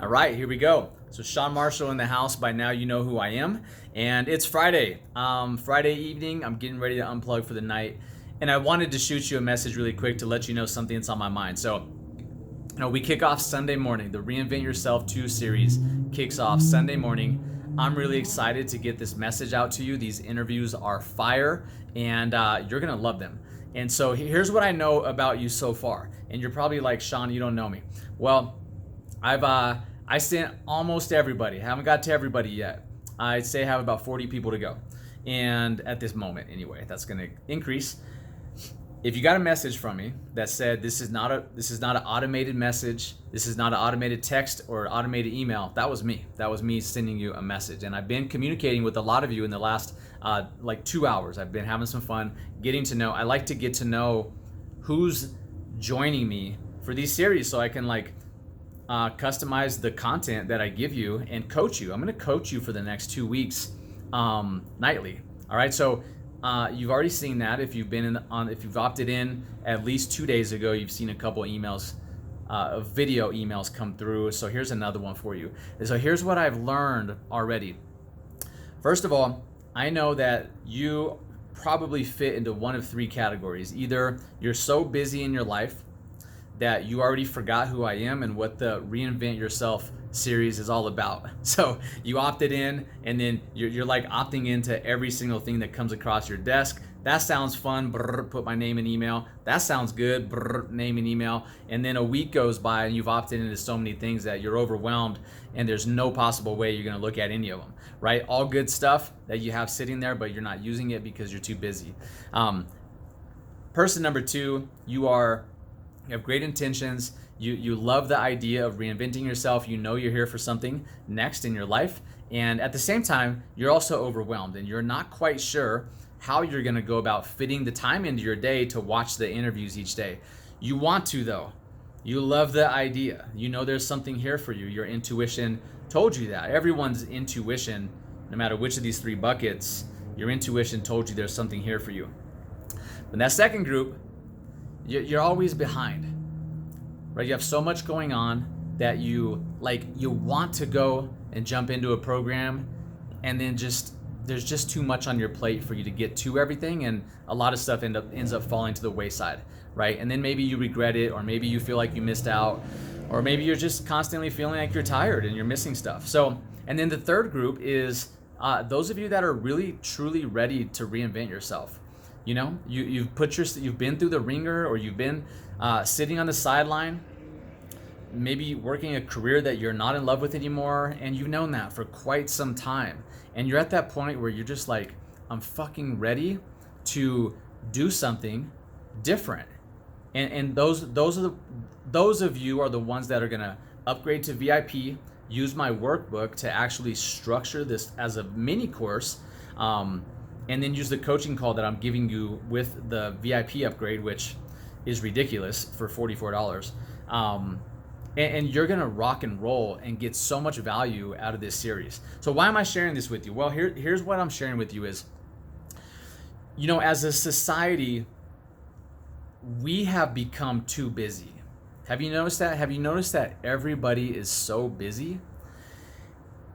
All right, here we go. So Sean Marshall in the house. By now you know who I am. And it's Friday. Friday evening. I'm getting ready to unplug for the night. And I wanted to shoot you a message really quick to let you know something that's on my mind. So, we kick off Sunday morning. The Reinvent Yourself 2 series kicks off Sunday morning. I'm really excited to get this message out to you. These interviews are fire, and you're going to love them. And so here's what I know about you so far. And you're probably like, Sean, you don't know me. Well, I sent almost everybody. I haven't got to everybody yet. I'd say I have about 40 people to go. And at this moment, anyway, that's going to increase. If you got a message from me that said this is not an automated message, this is not an automated text or automated email, that was me. That was me sending you a message. And I've been communicating with a lot of you in the last 2 hours. I've been having some fun getting to know. I like to get to know who's joining me for these series so I can customize the content that I give you and coach you. I'm going to coach you for the next 2 weeks nightly. All right. So you've already seen that. If you've been if you've opted in at least 2 days ago, you've seen a couple emails, video emails come through. So here's another one for you. So here's what I've learned already. First of all, I know that you probably fit into one of three categories. Either you're so busy in your life that you already forgot who I am and what the Reinvent Yourself series is all about. So you opted in, and then you're like opting into every single thing that comes across your desk. That sounds fun. Brr, put my name and email. That sounds good. Brr, name and email. And then a week goes by and you've opted into so many things that you're overwhelmed and there's no possible way you're going to look at any of them, right? All good stuff that you have sitting there, but you're not using it because you're too busy. Person number two, you have great intentions. You love the idea of reinventing yourself. You know you're here for something next in your life. And at the same time, you're also overwhelmed and you're not quite sure how you're going to go about fitting the time into your day to watch the interviews each day. You want to, though. You love the idea. You know there's something here for you. Your intuition told you that. Everyone's intuition, no matter which of these three buckets, your intuition told you there's something here for you. But that second group, you're always behind, right? You have so much going on that you want to go and jump into a program, and then there's just too much on your plate for you to get to everything, and a lot of stuff ends up falling to the wayside, right? And then maybe you regret it, or maybe you feel like you missed out, or maybe you're just constantly feeling like you're tired and you're missing stuff. So, and then the third group is those of you that are really truly ready to reinvent yourself. You know, you've been through the ringer, or you've been sitting on the sideline, maybe working a career that you're not in love with anymore, and you've known that for quite some time. And you're at that point where you're just like, I'm fucking ready to do something different. And those of you are the ones that are gonna upgrade to VIP, use my workbook to actually structure this as a mini course. And then use the coaching call that I'm giving you with the VIP upgrade, which is ridiculous for $44. And you're gonna rock and roll and get so much value out of this series. So why am I sharing this with you? Well, here's what I'm sharing with you is, as a society, we have become too busy. Have you noticed that? Have you noticed that everybody is so busy?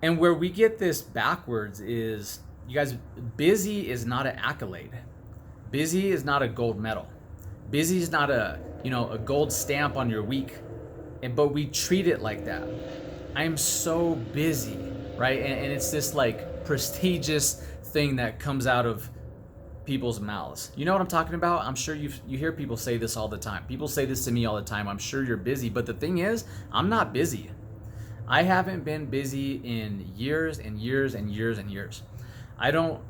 And where we get this backwards is, you guys, busy is not an accolade. Busy is not a gold medal. Busy is not a gold stamp on your week. But we treat it like that. I am so busy, right? And it's this prestigious thing that comes out of people's mouths. You know what I'm talking about? I'm sure you hear people say this all the time. People say this to me all the time. I'm sure you're busy. But the thing is, I'm not busy. I haven't been busy in years and years and years and years. I don't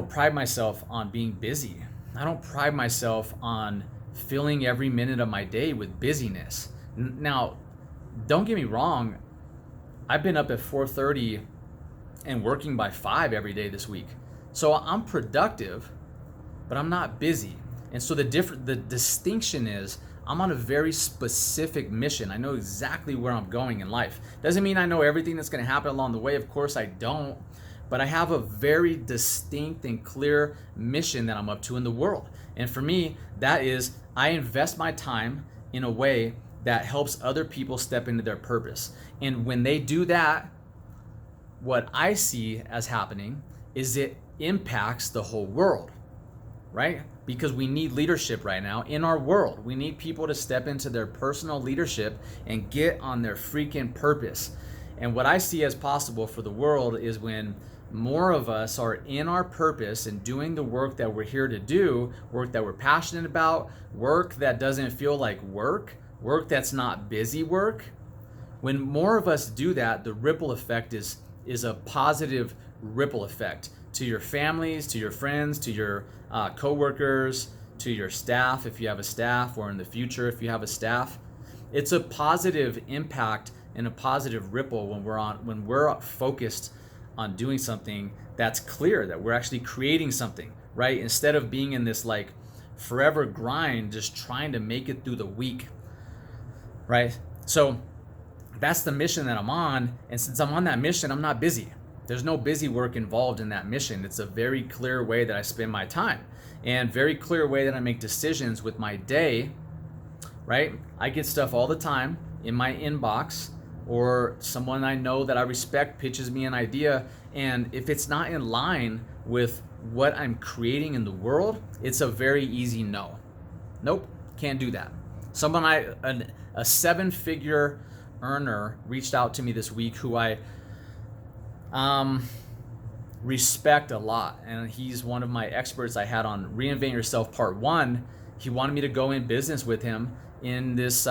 pride myself on being busy. I don't pride myself on filling every minute of my day with busyness. Now, don't get me wrong. I've been up at 4:30 and working by 5 every day this week. So I'm productive, but I'm not busy. And so the distinction is, I'm on a very specific mission. I know exactly where I'm going in life. Doesn't mean I know everything that's going to happen along the way. Of course I don't. But I have a very distinct and clear mission that I'm up to in the world. And for me, that is, I invest my time in a way that helps other people step into their purpose. And when they do that, what I see as happening is it impacts the whole world, right? Because we need leadership right now in our world. We need people to step into their personal leadership and get on their freaking purpose. And what I see as possible for the world is when more of us are in our purpose and doing the work that we're here to do, work that we're passionate about, work that doesn't feel like work that's not busy work. When more of us do that, the ripple effect is a positive ripple effect to your families, to your friends, to your coworkers, to your staff if you have a staff, or in the future if you have a staff. It's a positive impact and a positive ripple when we're focused on doing something that's clear, that we're actually creating something, right? Instead of being in this like forever grind, just trying to make it through the week, right? So that's the mission that I'm on. And since I'm on that mission, I'm not busy. There's no busy work involved in that mission. It's a very clear way that I spend my time and very clear way that I make decisions with my day, right? I get stuff all the time in my inbox, or someone I know that I respect pitches me an idea, and if it's not in line with what I'm creating in the world, it's a very easy no. Nope, can't do that. A 7-figure earner reached out to me this week who I respect a lot, and he's one of my experts I had on Reinvent Yourself Part 1. He wanted me to go in business with him in this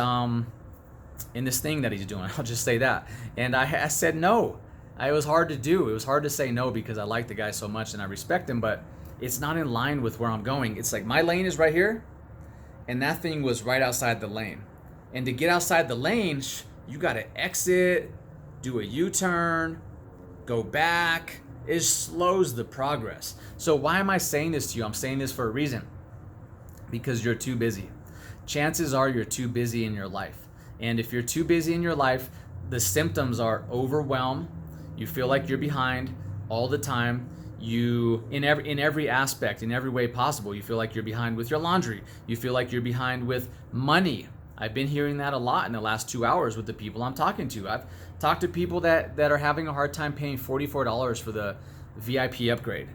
thing that he's doing. I'll just say that. And I said no. It was hard to do. It was hard to say no because I like the guy so much and I respect him, but it's not in line with where I'm going. It's like my lane is right here, and that thing was right outside the lane. And to get outside the lane, you got to exit, do a U-turn, go back. It slows the progress. So why am I saying this to you? I'm saying this for a reason. Because you're too busy. Chances are you're too busy in your life. And if you're too busy in your life, the symptoms are overwhelm. You feel like you're behind all the time. You, in every aspect, in every way possible, you feel like you're behind with your laundry. You feel like you're behind with money. I've been hearing that a lot in the last 2 hours with the people I'm talking to. I've talked to people that are having a hard time paying $44 for the VIP upgrade.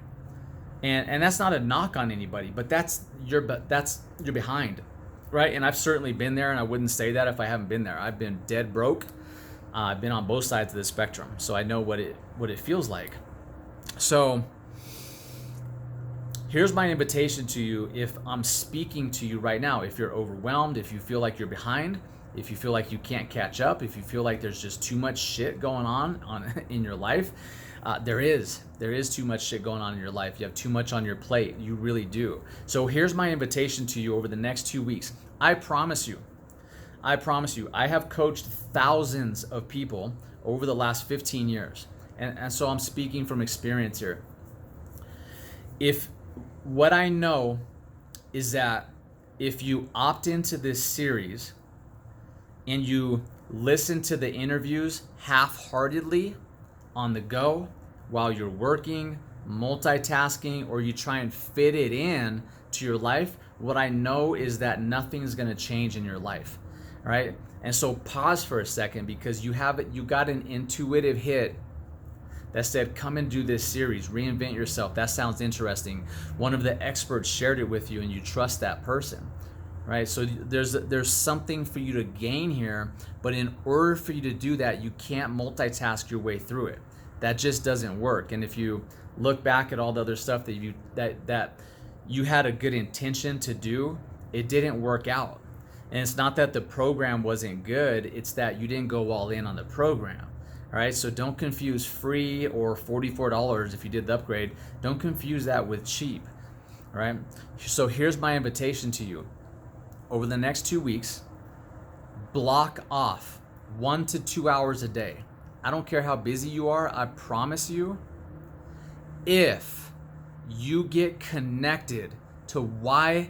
And that's not a knock on anybody, but you're behind, right? And I've certainly been there, and I wouldn't say that if I haven't been there. I've been dead broke. I've been on both sides of the spectrum, so I know what it feels like. So here's my invitation to you. If I'm speaking to you right now, if you're overwhelmed, if you feel like you're behind, if you feel like you can't catch up, if you feel like there's just too much shit going on in your life, there is too much shit going on in your life. You have too much on your plate. You really do. So here's my invitation to you over the next 2 weeks. I promise you, I have coached thousands of people over the last 15 years. And so I'm speaking from experience here. If what I know is that if you opt into this series and you listen to the interviews half-heartedly on the go while you're working, multitasking, or you try and fit it in to your life, what I know is that nothing's going to change in your life, right? And so pause for a second, because you got an intuitive hit that said, come and do this series, Reinvent Yourself. That sounds interesting. One of the experts shared it with you and you trust that person, right? So there's something for you to gain here, but in order for you to do that, you can't multitask your way through it. That just doesn't work. And if you look back at all the other stuff that you had a good intention to do, it didn't work out. And it's not that the program wasn't good, it's that you didn't go all in on the program. All right, so don't confuse free or $44 if you did the upgrade. Don't confuse that with cheap. All right, so here's my invitation to you. Over the next 2 weeks, block off 1 to 2 hours a day. I don't care how busy you are, I promise you, if you get connected to why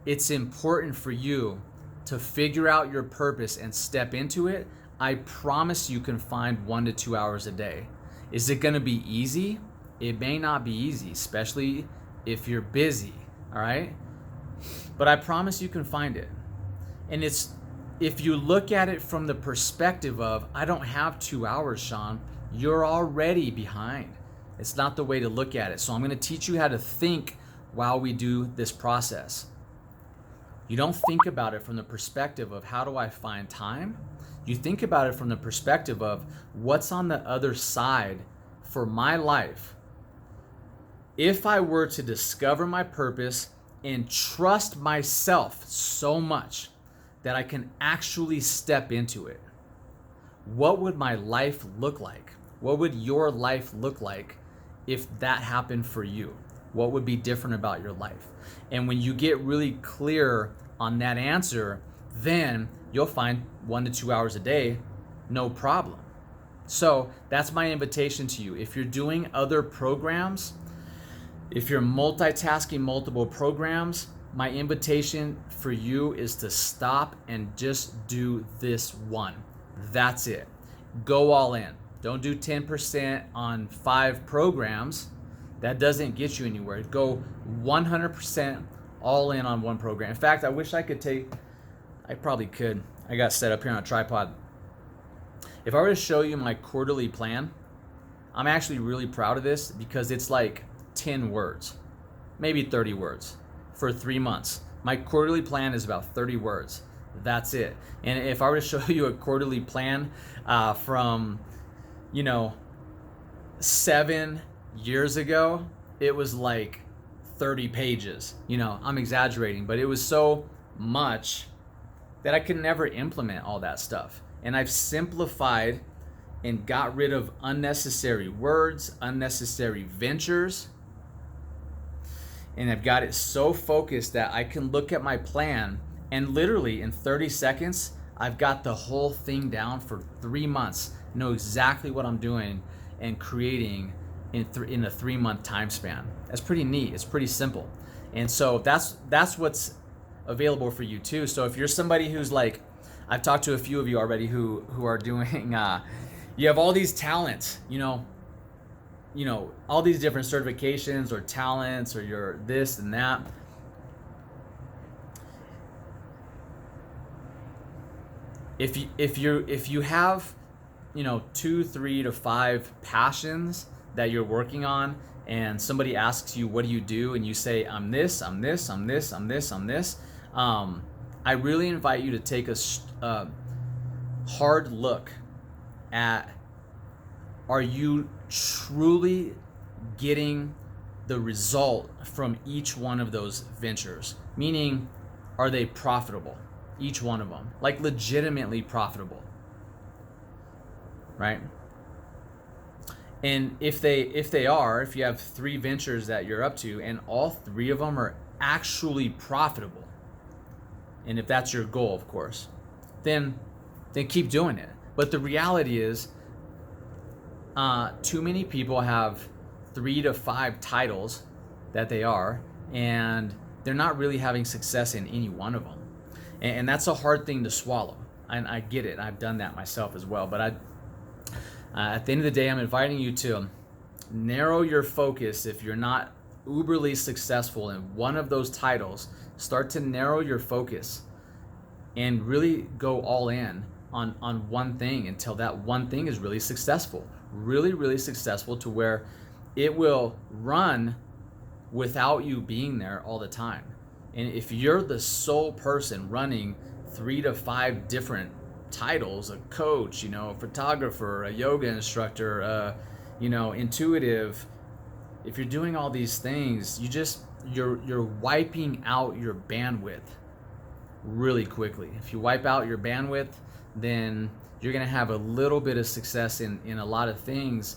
it's important for you to figure out your purpose and step into it, I promise you can find 1 to 2 hours a day. Is it gonna be easy? It may not be easy, especially if you're busy, all right? But I promise you can find it. And it's if you look at it from the perspective of, I don't have 2 hours, Sean, you're already behind. It's not the way to look at it. So I'm going to teach you how to think while we do this process. You don't think about it from the perspective of, how do I find time? You think about it from the perspective of, what's on the other side for my life if I were to discover my purpose and trust myself so much that I can actually step into it. What would my life look like? What would your life look like if that happened for you? What would be different about your life? And when you get really clear on that answer, then you'll find 1 to 2 hours a day, no problem. So that's my invitation to you. If you're doing other programs, if you're multitasking multiple programs, my invitation for you is to stop and just do this one. That's it. Go all in. Don't do 10% on 5 programs. That doesn't get you anywhere. Go 100% all in on one program. In fact, I wish I probably could. I got set up here on a tripod. If I were to show you my quarterly plan, I'm actually really proud of this because it's like 10 words, maybe 30 words for 3 months. My quarterly plan is about 30 words. That's it. And if I were to show you a quarterly plan from, 7 years ago, it was like 30 pages. I'm exaggerating, but it was so much that I could never implement all that stuff. And I've simplified and got rid of unnecessary words, unnecessary ventures. And I've got it so focused that I can look at my plan and literally in 30 seconds, I've got the whole thing down for 3 months, know exactly what I'm doing and creating in a 3-month time span. That's pretty neat. It's pretty simple. And so that's what's available for you too. So if you're somebody who's like, I've talked to a few of you already who are doing, you have all these talents, all these different certifications or talents or your this and that. If you have 2, 3 to 5 passions that you're working on, and somebody asks you, what do you do? And you say, I'm this, I'm this, I'm this, I'm this, I'm this. I really invite you to take a hard look at, are you truly getting the result from each one of those ventures? Meaning, are they profitable? Each one of them, like legitimately profitable, right? And if you have 3 ventures that you're up to and all 3 of them are actually profitable, and if that's your goal, of course, then keep doing it. But the reality is, too many people have 3 to 5 titles that they are, and they're not really having success in any one of them. And that's a hard thing to swallow. And I get it. I've done that myself as well. But at the end of the day, I'm inviting you to narrow your focus. If you're not uberly successful in one of those titles, start to narrow your focus and really go all in on one thing until that one thing is really successful. Really, really successful to where it will run without you being there all the time. And if you're the sole person running 3 to 5 different titles, a coach, a photographer, a yoga instructor, intuitive, if you're doing all these things, you're wiping out your bandwidth really quickly. If you wipe out your bandwidth, then you're going to have a little bit of success in a lot of things,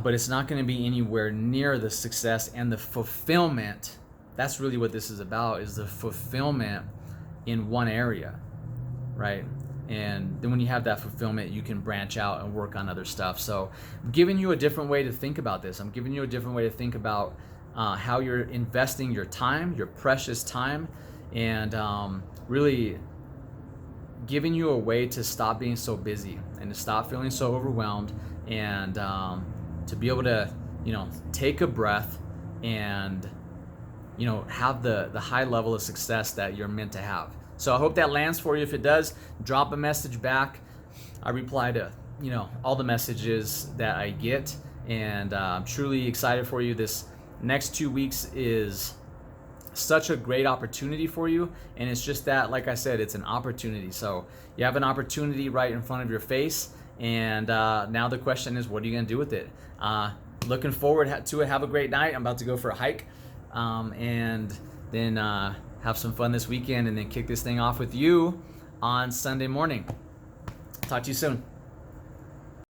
but it's not going to be anywhere near the success and the fulfillment. That's really what this is about, is the fulfillment in one area, right? And then when you have that fulfillment, you can branch out and work on other stuff. So I'm giving you a different way to think about this. I'm giving you a different way to think about how you're investing your time, your precious time, and really giving you a way to stop being so busy and to stop feeling so overwhelmed, and to be able to, take a breath and have the high level of success that you're meant to have. So I hope that lands for you. If it does, drop a message back. I reply to all the messages that I get, and I'm truly excited for you. This next 2 weeks is such a great opportunity for you, and it's just that, like I said, it's an opportunity. So you have an opportunity right in front of your face, and now the question is, what are you going to do with it? Looking forward to it. Have a great night. I'm about to go for a hike, and then have some fun this weekend, and then kick this thing off with you on Sunday morning. Talk to you soon.